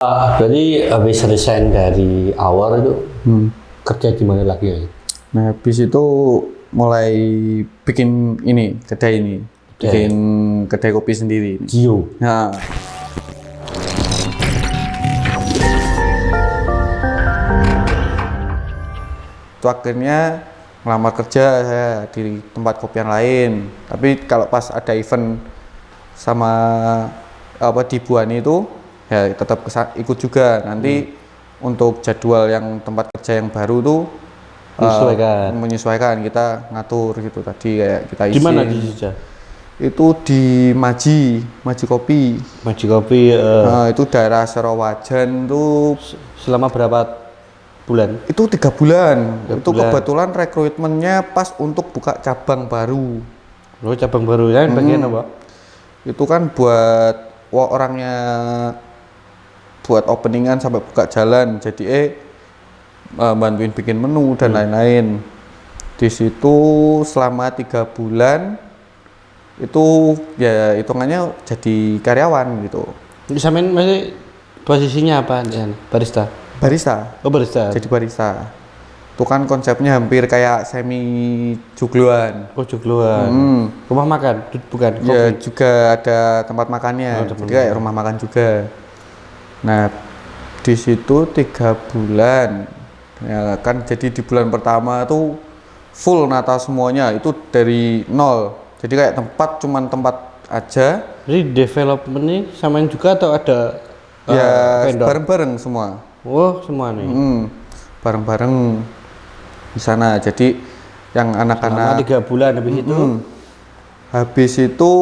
Berarti habis resign dari awal itu kerja di mana lagi ya? Nah, habis itu mulai bikin ini, bikin kedai kopi sendiri. Gio. Nah, itu akhirnya melamar kerja saya di tempat kopi yang lain. Tapi kalau pas ada event sama di Buani itu ya tetap ikut juga. Nanti untuk jadwal yang tempat kerja yang baru tuh menyesuaikan kita ngatur gitu tadi kayak kita isi. Di mana di Jogja? Itu di Maji Kopi. Maji Kopi. Nah, itu daerah Serowajan tuh. Selama berapa bulan? Itu 3 bulan. Itu kebetulan rekrutmennya pas untuk buka cabang baru. Oh, cabang baru ya, bagian apa? Itu kan buat orangnya buat openingan sampai buka jalan. Jadi bantuin bikin menu dan lain-lain. Di situ selama 3 bulan itu ya hitungannya jadi karyawan gitu. Sampean masih posisinya apa di sana? Barista. Oh, barista. Jadi barista. Itu kan konsepnya hampir kayak semi jogloan. Oh, jogloan. Rumah makan, bukan? Kopi. Ya juga ada tempat makannya. Jadi kayak rumah makan juga. Nah, di situ 3 bulan. Ya kan, jadi di bulan pertama tuh full nata semuanya, itu dari nol. Jadi kayak cuman tempat aja. Jadi development ini samain juga atau ada ya vendor? Bareng-bareng semua. Oh, semua nih. Bareng-bareng di sana. Jadi yang anak-anak 3 bulan habis itu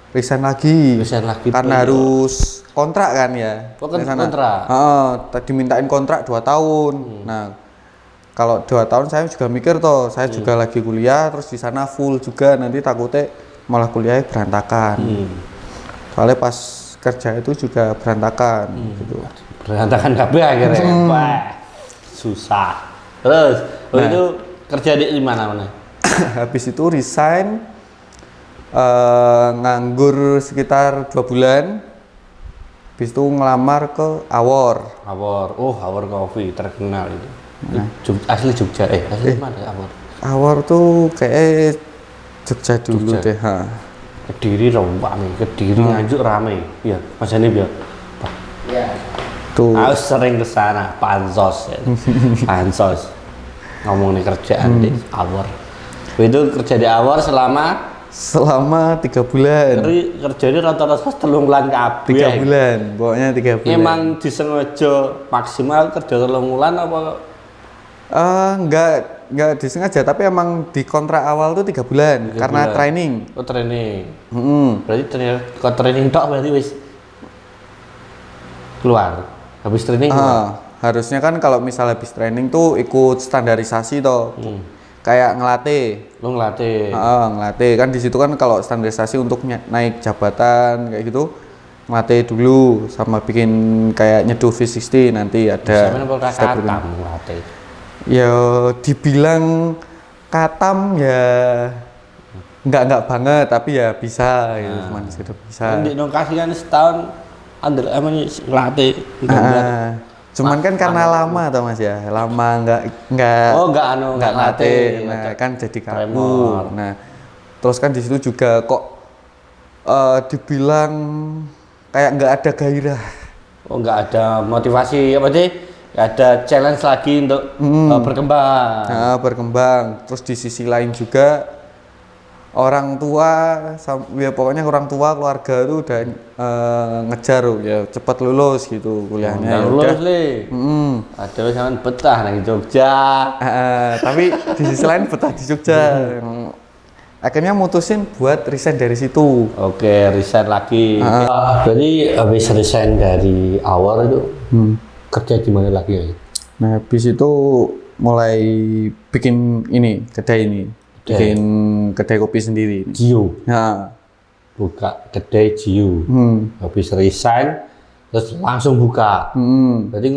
resign lagi. Karena harus kontrak kan ya. Kontrak. Dimintain kontrak 2 tahun. Nah, kalau 2 tahun saya juga mikir saya juga lagi kuliah terus di sana full juga, nanti takutnya malah kuliahnya berantakan. Soalnya pas kerja itu juga berantakan gitu. Berantakan kabeh akhirnya. Wah, susah. Terus itu kerja di mana? Habis itu resign, nganggur sekitar 2 bulan. Habis itu ngelamar ke Awor. Awor Coffee terkenal itu. Asli Jogja, asli mana Awor? Awor tuh kayak Jogja dulu deh. Kediri rame, Nganjuk rame. Iya, Mas Hanif ya. Iya. Tuh. Aku sering ke sana, pansos. Ngomongin kerjaan di Awor. Itu kerja di Awor selama 3 bulan. Kerjanya rata-rata 3 bulan kabeh. 3 bulan, pokoknya 3 bulan. Emang disengaja maksimal kerja 3 bulan apa? Enggak disengaja, tapi emang di kontrak awal tuh 3 bulan karena training. Oh, training. Berarti training tok berarti wis keluar. Habis training keluar. Harusnya kan kalau misal habis training tuh ikut standarisasi toh. Kayak ngelatih. Lo ngelatih. Ngelatih kan di situ kan kalau standarisasi untuk naik jabatan kayak gitu ngelatih dulu sama bikin kayak nyeduh V60 nanti ada. Step ngelatih. Ya dibilang katam ya enggak banget tapi ya bisa gitu, cuman sekedar bisa. Di lokasi kan setahun ngelatih. Cuman kan karena lama toh Mas ya, lama enggak latih. Nah, kan jadi kaku. Nah, terus kan di situ juga kok dibilang kayak enggak ada gairah. Oh, enggak ada motivasi apa sih? Enggak ada challenge lagi untuk berkembang. Berkembang. Terus di sisi lain juga orang tua, ya pokoknya orang tua keluarga tuh udah ngejar ya cepat lulus gitu kuliahnya. Lulus nih. Ada jangan betah di Jogja. Tapi di sisi lain betah di Jogja. Akhirnya mutusin buat resign dari situ. Oke, resign lagi. Berarti habis resign dari awal itu kerja di mana lagi ya? Nah, habis itu mulai bikin bikin kedai kopi sendiri. Gio. Nah, buka kedai Gio. Habis resign terus langsung buka. Berarti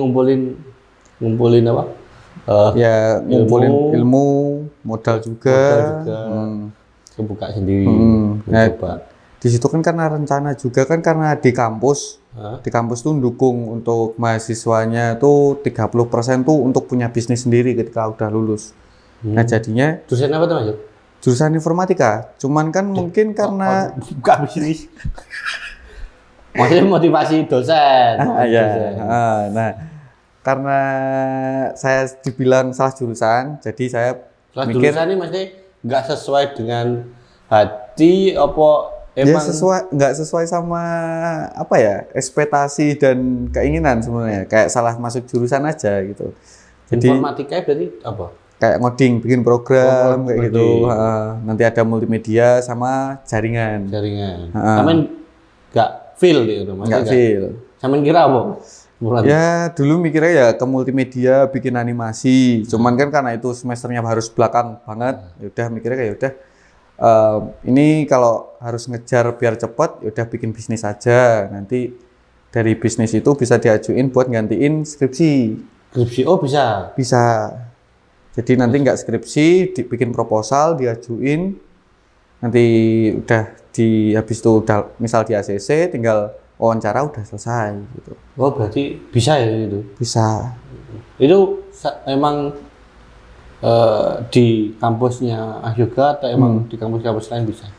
ngumpulin apa? Ya ngumpulin ilmu, modal juga. Buka sendiri. Nah, di situ kan karena rencana juga kan karena di kampus Hah? di kampus tuh dukung untuk mahasiswanya tuh 30% tuh untuk punya bisnis sendiri ketika udah lulus. Nah jadinya Jurusan apa tuh Mas? jurusan informatika, cuman kan mungkin karena Buka bisnis. Maksudnya motivasi dosen. nah karena saya dibilang salah jurusan, jadi saya Soal mikir jurusan ini maksudnya nggak sesuai dengan hati apa ya emang nggak sesuai sama apa ya ekspektasi dan keinginan sebenarnya, kayak salah masuk jurusan aja gitu. Jadi informatika berarti apa? kayak ngoding, bikin program Oh, kayak gitu. Nanti ada multimedia sama jaringan. Jaringan. Samen nggak feel gitu Nggak feel. Samen kira apa? Bukan. Ya dulu mikirnya ya ke multimedia, bikin animasi. Cuman kan karena itu semesternya harus belakang banget, ya udah mikirnya kayak udah ini kalau harus ngejar biar cepet, ya udah bikin bisnis aja. Nanti dari bisnis itu bisa diajuin buat gantiin skripsi. Skripsi oh bisa. Bisa. Jadi nanti nggak skripsi, dibikin proposal, diajuin, nanti udah habis itu udah misal di ACC, tinggal wawancara udah selesai gitu. Oh berarti bisa ya itu? Bisa. Itu emang di kampusnya Ahyoga atau emang di kampus-kampus lain bisa?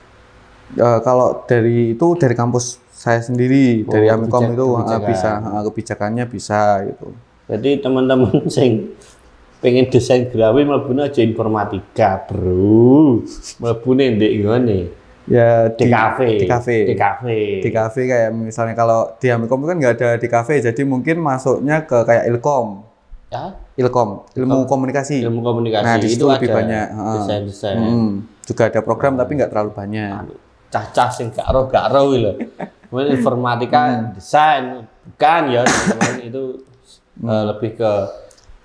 Kalau dari kampus saya sendiri, dari Amikom itu bisa, kebijakannya bisa gitu. Jadi teman-teman sing pengen desain grafis mlebune aja informatika, Bro. Mlebune ndek ngene. Ya di kafe. Di kafe kayak misalnya kalau di Amikom kan nggak ada di kafe, jadi mungkin masuknya ke kayak Ilkom. Ya? Ilkom, ilmu komunikasi. Ilmu komunikasi. Nah, di situ lebih banyak desain-desain. Juga ada program tapi nggak terlalu banyak. Cah-cah sing gak roh lho. Mungkin informatika desain bukan ya, itu lebih ke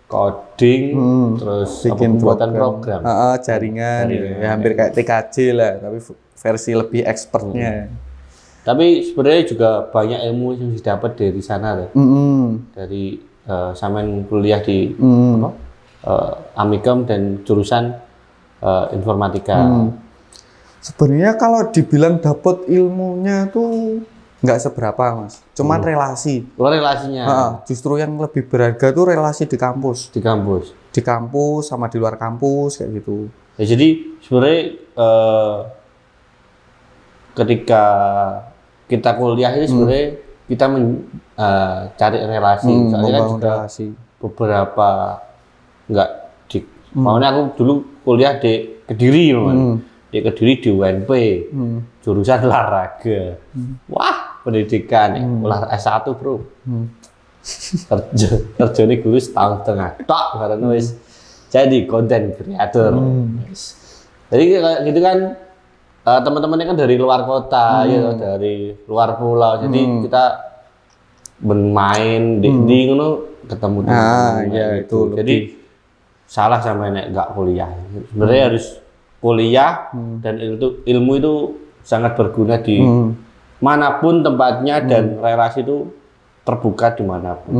coding terus bikin pembuatan program. Jaringan ya hampir kayak TKJ lah, tapi versi lebih expertnya. Tapi sebenarnya juga banyak ilmu yang didapat dari sana loh. Dari sampean kuliah di Amikom dan jurusan informatika. Sebenarnya kalau dibilang dapat ilmunya tuh nggak seberapa Mas, cuman relasi. Relasinya. Justru yang lebih berharga tuh relasi di kampus. Di kampus Sama di luar kampus kayak gitu. Ya, jadi sebenarnya ketika kita kuliah ini sebenarnya kita cari relasi. Soalnya kan juga relasi. beberapa nggak di. Makanya aku dulu kuliah di Kediri, di Kediri di UNP, jurusan olahraga. Wah, pendidikan S1 bro. Kerjanya guru setahun setengah. Tok karena wis jadi content creator. Jadi kayak gitu kan teman-temannya kan dari luar kota, ya dari luar pulau. Jadi kita bermain di ngono ketemu teman. Ya gitu. itu. Jadi salah sama nek nggak kuliah. Sebenarnya harus kuliah dan ilmu itu sangat berguna di manapun tempatnya dan relasi itu terbuka dimanapun.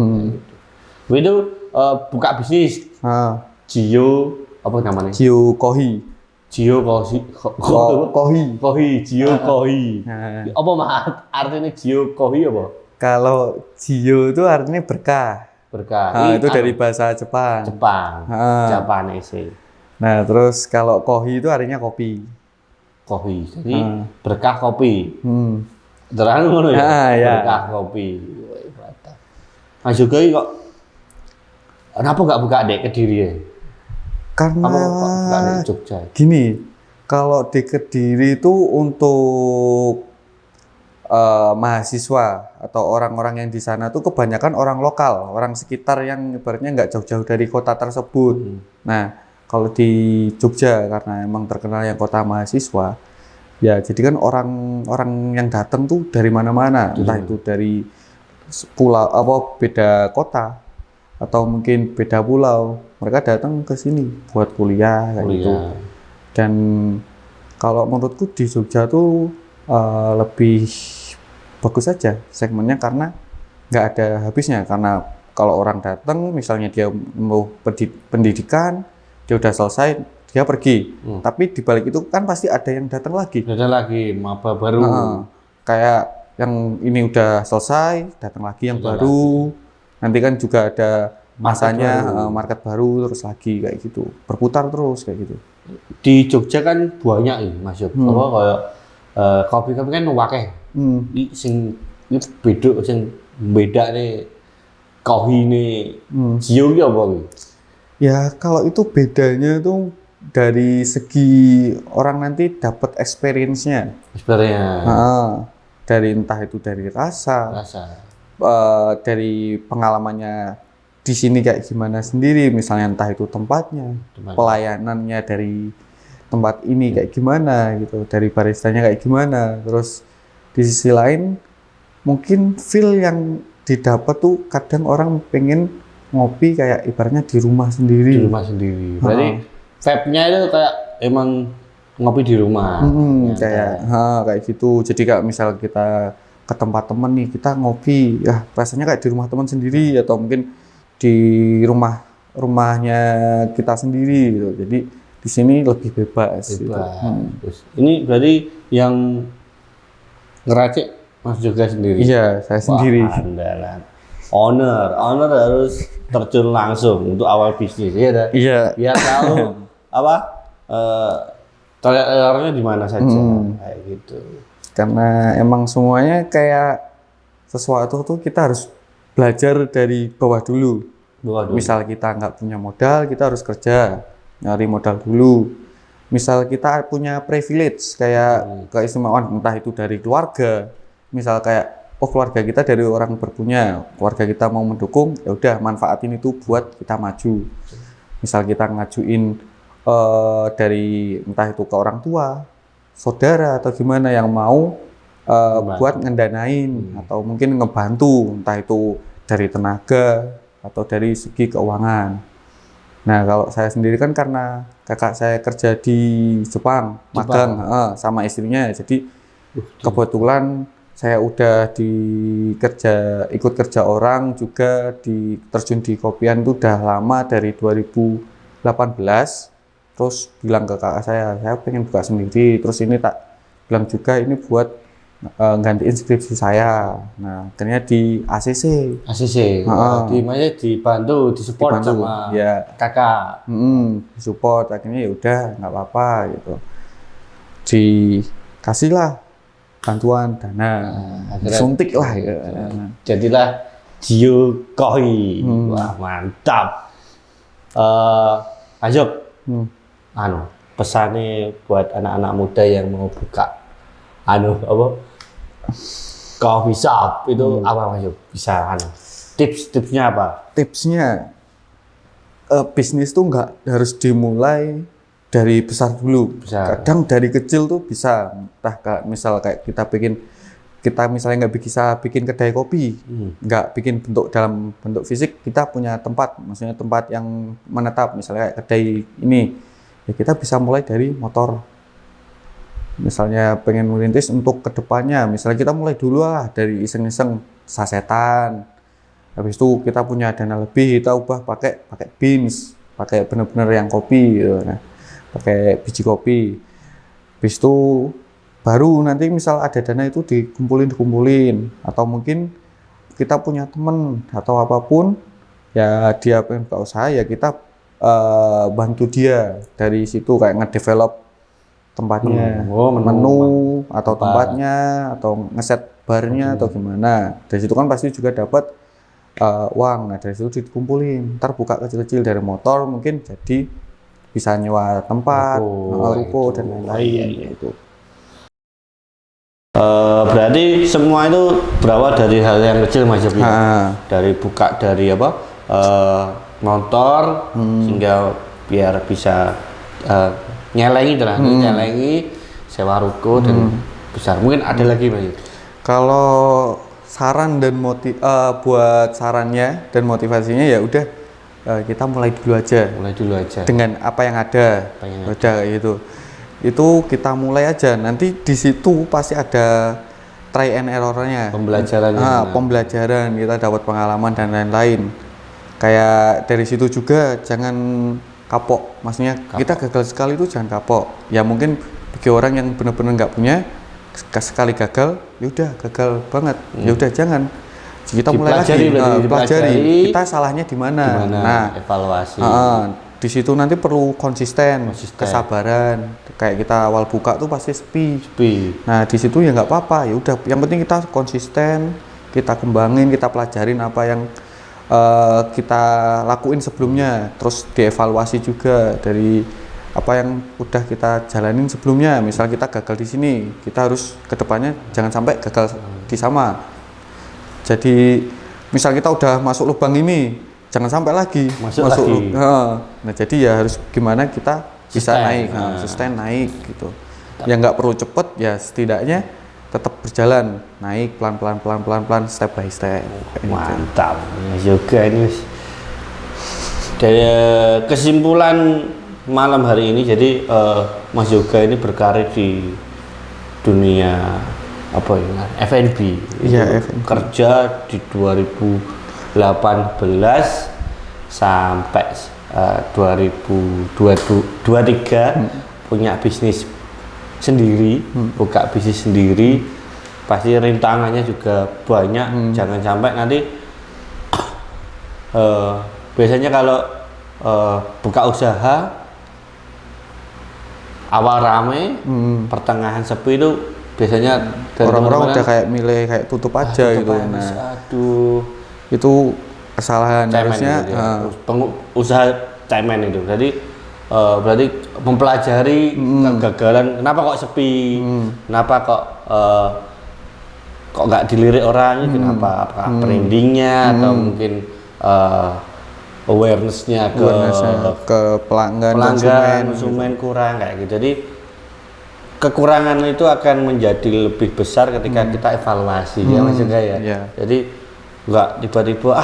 Gitu. Itu buka bisnis. Jio apa namanya? Jio Kohi. Jio Kohi. Apa artinya Jio Kohi apa? Kalau Jio itu artinya berkah. Itu dari bahasa Jepang. Japanese. Nah, terus kalau Kohi itu artinya kopi. Kohi. Jadi berkah kopi. Terang ngono ya. Berkah kopi. Mas juga kok kenapa nggak buka di Kediri ya? Karena nggak di Jogja? Gini, kalau di Kediri itu untuk mahasiswa atau orang-orang yang di sana tuh kebanyakan orang lokal, orang sekitar yang ibaratnya nggak jauh-jauh dari kota tersebut. Nah, kalau di Jogja karena emang terkenal yang kota mahasiswa, ya jadi kan orang-orang yang datang tuh dari mana-mana, entah itu dari pulau apa beda kota atau mungkin beda pulau, mereka datang ke sini buat kuliah kayak gitu. Dan kalau menurutku di Jogja tuh lebih bagus aja segmennya karena nggak ada habisnya. Karena kalau orang datang misalnya dia mau pendidikan, dia udah selesai, dia pergi. Tapi di balik itu kan pasti ada yang datang lagi. Ada lagi maba baru. Kayak yang ini udah selesai, datang lagi yang baru. Nanti kan juga ada masanya market baru terus lagi kayak gitu. Berputar terus kayak gitu. Di Jogja kan banyak ini Mas Yop. Apa kayak kopi-kopi kan wakeh. Sing beda nih kopi nih Jio ki apa ki? Ya kalau itu bedanya tuh dari segi orang nanti dapat experience-nya. Dari entah itu dari rasa. Dari pengalamannya di sini kayak gimana sendiri, misalnya entah itu tempatnya, pelayanannya dari tempat ini kayak gimana gitu, dari baristanya kayak gimana. Terus di sisi lain mungkin feel yang didapat tuh kadang orang pengen ngopi kayak ibaratnya di rumah sendiri. Di rumah sendiri. Berarti vibe-nya itu kayak emang ngopi di rumah. Kayak gitu. Jadi kayak misal kita ke tempat temen nih, kita ngopi, ya rasanya kayak di rumah teman sendiri atau mungkin di rumahnya kita sendiri gitu. Jadi di sini lebih bebas. Gitu. Ini berarti yang ngeracik Mas juga sendiri? Iya, saya sendiri. Andalan. Owner harus terjun langsung untuk awal bisnis, ya dah. Iya. Biar tahu apa trial-errornya di mana saja, kayak gitu. Karena emang semuanya kayak sesuatu tuh kita harus belajar dari bawah dulu. Misal kita nggak punya modal, kita harus kerja, nyari modal dulu. Misal kita punya privilege kayak keistimewaan entah itu dari keluarga, misal kayak keluarga kita dari orang berpunya, keluarga kita mau mendukung, ya udah manfaatin itu buat kita maju. Misal kita ngajuin dari entah itu ke orang tua, saudara atau gimana yang mau buat ngedanain atau mungkin ngebantu, entah itu dari tenaga atau dari segi keuangan. Nah kalau saya sendiri kan karena kakak saya kerja di Jepang. Magang sama istrinya, jadi kebetulan saya udah ikut kerja orang juga terjun di kopian itu udah lama dari 2018. Terus bilang ke kakak saya pengen buka sendiri. Terus ini tak bilang juga ini buat gantiin skripsi saya. Nah akhirnya di ACC. Dibantu, disupport sama kakak. Disupport, akhirnya ya udah nggak apa-apa gitu. Dikasihlah bantuan dana, suntik lah. Jadilah Jio Koi. Wah mantap. Ajok. Pesannya buat anak-anak muda yang mau buka coffee shop itu apa Mas Yop? Bisa tips-tipsnya apa? Tipsnya bisnis tuh nggak harus dimulai dari besar dulu. Kadang dari kecil tuh bisa. Entah misal kayak kita misalnya nggak bisa bikin kedai kopi, nggak bikin dalam bentuk fisik, kita punya tempat, maksudnya tempat yang menetap, misalnya kayak kedai ini, ya kita bisa mulai dari motor. Misalnya pengen merintis untuk kedepannya, misalnya kita mulai dulu dari iseng-iseng sasetan. Habis itu kita punya dana lebih, kita ubah pakai beans, pakai bener-bener yang kopi, gitu. Nah, pakai biji kopi. Habis itu baru nanti misal ada dana itu dikumpulin, atau mungkin kita punya temen atau apapun, ya dia pengen buka usaha, ya kita bantu dia dari situ kayak ngedevelop tempatnya, menu atau tempatnya atau ngeset barnya atau gimana. Dari situ kan pasti juga dapat uang. Nah dari situ dikumpulin, ntar buka kecil-kecil dari motor mungkin jadi bisa nyewa tempat, ruko dan lain-lain gitu. Berarti semua itu berawal dari hal yang kecil Mas Yop. Dari buka dari motor sehingga biar bisa nyelengi sewa ruko dan besar. Mungkin ada lagi Mas Yop. Kalau saran dan buat sarannya dan motivasinya ya udah kita mulai dulu aja dengan apa yang ada. Udah gitu. Itu kita mulai aja, nanti di situ pasti ada try and error-nya, pembelajaran, kita dapat pengalaman dan lain-lain. Kayak dari situ juga jangan kapok. Maksudnya kita gagal sekali itu jangan kapok. Ya mungkin bagi orang yang benar-benar nggak punya, sekali gagal, ya udah gagal banget. Ya udah jangan. Kita mulai lagi, pelajari kita salahnya di mana. Nah, evaluasi. Di situ nanti perlu konsisten, kesabaran. Kayak kita awal buka tuh pasti sepi. Nah, di situ ya nggak apa-apa. Ya udah, yang penting kita konsisten, kita kembangin, kita pelajarin apa yang kita lakuin sebelumnya. Terus dievaluasi juga dari apa yang udah kita jalanin sebelumnya. Misal kita gagal di sini, kita harus kedepannya jangan sampai gagal di sama. Jadi misal kita udah masuk lubang ini, jangan sampai lagi masuk lagi. Nah jadi ya harus gimana kita bisa naik, sustain naik gitu. Ya nggak perlu cepet, ya setidaknya tetap berjalan, naik pelan-pelan, step by step. Mantap, Mas Yoga ini. Dari kesimpulan malam hari ini, jadi Mas Yoga ini berkarir di dunia apa ya, F&B. Iya, F&B. Kerja di 2018 sampai 2023 punya bisnis sendiri, buka bisnis sendiri. Pasti rintangannya juga banyak. Jangan sampai nanti biasanya kalau buka usaha awal rame, pertengahan sepi itu biasanya orang-orang udah kayak milih kayak tutup aja gitu. Nah, itu kesalahan harusnya usaha cemen itu. Jadi berarti mempelajari kegagalan, kenapa kok sepi, kenapa kok nggak dilirik orang, kenapa, apakah brandingnya atau mungkin awarenessnya ke pelanggan konsumen kurang kayak gitu. Jadi kekurangan itu akan menjadi lebih besar ketika kita evaluasi, ya Mas Yoga ya. Yeah. Jadi nggak tiba-tiba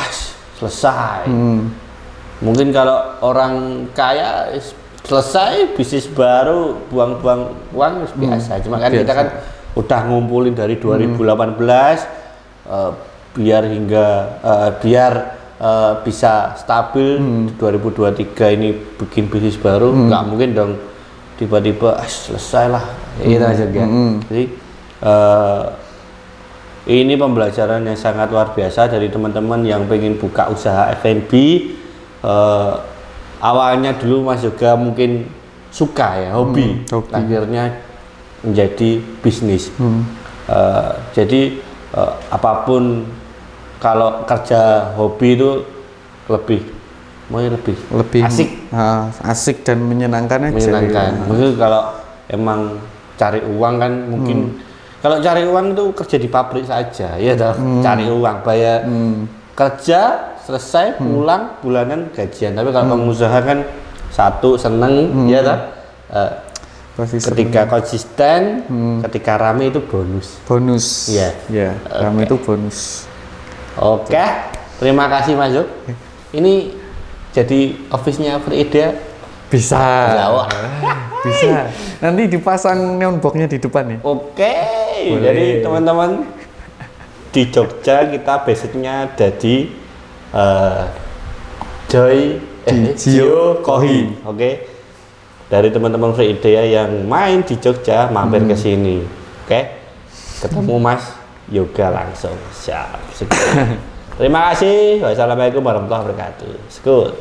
selesai. Mungkin kalau orang kaya selesai bisnis baru buang-buang uang biasa. Cuma kan kita kan udah ngumpulin dari 2018 biar bisa stabil 2023 ini bikin bisnis baru. Nggak mungkin dong tiba-tiba selesai lah gitu aja kan. Jadi ini pembelajaran yang sangat luar biasa dari teman-teman yang pengen buka usaha F&B. Awalnya dulu Mas Yoga mungkin suka ya, hobi. Akhirnya menjadi bisnis. Jadi apapun kalau kerja hobi itu lebih asik dan menyenangkan aja. Mungkin kalau emang cari uang kan mungkin kalau cari uang itu kerja di pabrik saja, ya toh. Cari uang, bayar kerja selesai pulang bulanan gajian. Tapi kalau pengusaha kan satu seneng, ya toh. Ketika konsisten, ketika rame itu bonus. Iya. Rame itu bonus. Oke. Terima kasih Mas Yog. Ini jadi office-nya Free Idea bisa. Nanti dipasang neon box-nya di depan ya. Oke. Jadi teman-teman di Jogja kita basicnya ada di Gio Kohi. Oke. Dari teman-teman Free Idea yang main di Jogja mampir ke sini. Oke. Ketemu Mas Yoga langsung. Siap. Terima kasih. Wassalamualaikum warahmatullahi wabarakatuh. Sekut.